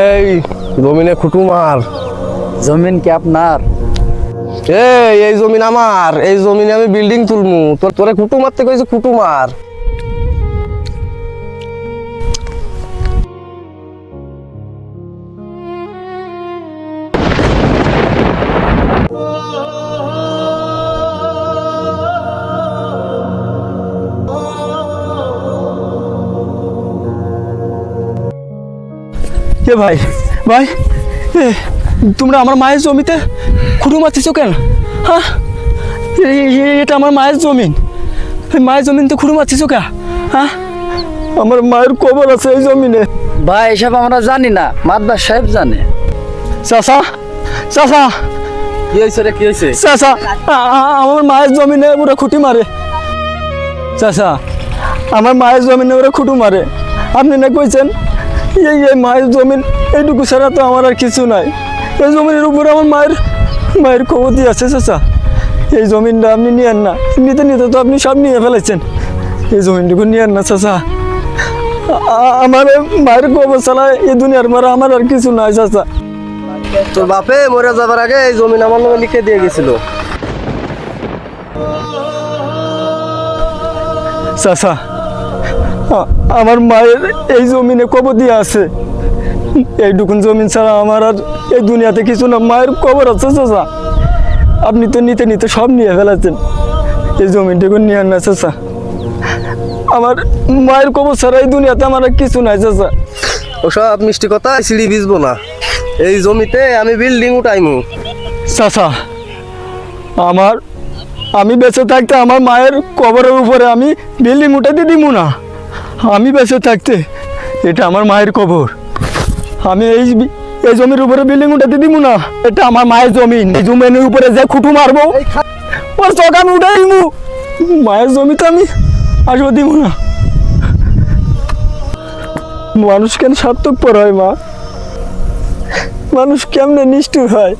এই জমিনে খুঁটু মার। জমিন কি আপনার? এই জমিন আমার, এই জমিনে আমি বিল্ডিং তুলমু। তোরে খুঁটু মারতে কইছে, খুঁটু মার। এ ভাই ভাই, তোমরা আমার মায়ের জমিতে খুঁটু মারতেছো কেন? হ্যাঁ, এটা আমার মায়ের জমিন। মায়ের জমিনতে খুঁটু মারতেছো কে? হ্যাঁ, আমার মায়ের কবর আছে এই জমিনে। ভাই এসব আমরা জানি না, মাদবার সাহেব জানে। চাচা চাচা কি হয়েছে রে, কি হয়েছে? চাচা, আমার মায়ের জমিনে ওরা খুঁটি মারে। চাচা, আমার মায়ের জমিনে ওরা খুঁটু মারে। আপনি না কইছেন এই মায়ের জমিন, এইটুকু ছাড়া তো আমার আর কিছু নাই। এই জমিনের উপরে আমার মায়ের কবতি আছে। চাচা, এই জমিনটা আপনি নিয়েন না। নিতে নিতে তো আপনি সব নিয়ে ফেলেছেন। এই জমিনটুকু নিয়েন না চাচা। আমার মায়ের কবর ছাড়া এই দুনিয়ার মারা আমার আর কিছু নাই। চাচা, তোর বাপে মরে যাবার আগে এই জমিন আমার নামে লিখে দিয়ে গেছিল। চাচা, আমার মায়ের এই জমিনে কবর দিয়ে আছে। এইটুকুন জমিন ছাড়া আমার আর এই দুনিয়াতে কিছু না। মায়ের কবর আছে। চাচা, আপনি তো নিতে নিতে সব নিয়ে ফেলেছেন। এই জমিনটুকু নিয়ে না চাচা। আমার মায়ের কবর ছাড়া এই দুনিয়াতে আমার আর কিছু নাই। চাচা, ওসব মিষ্টি কথা সিঁড়ি ভিজবো না। এই জমিতে আমি বিল্ডিং উঠাইমু। চাচা, আমি বেঁচে থাকতে আমার মায়ের কবরের উপরে আমি বিল্ডিং উঠাতে দিব না। আমি বেঁচে থাকতে এটা আমার মায়ের কবর। আমি এই জমির উপরে বিল্ডিং উঠাতে দিব না। এটা আমার মায়ের জমিন। এই জমিনের উপরে যে খুঁটু মারবো ওর চোখ আমি উঠাই দিব। মায়ের জমিতে আমি আসবো দিব না। মানুষ কেন স্বার্থপর হয় মা? মানুষ কেমনে নিষ্ঠুর হয়?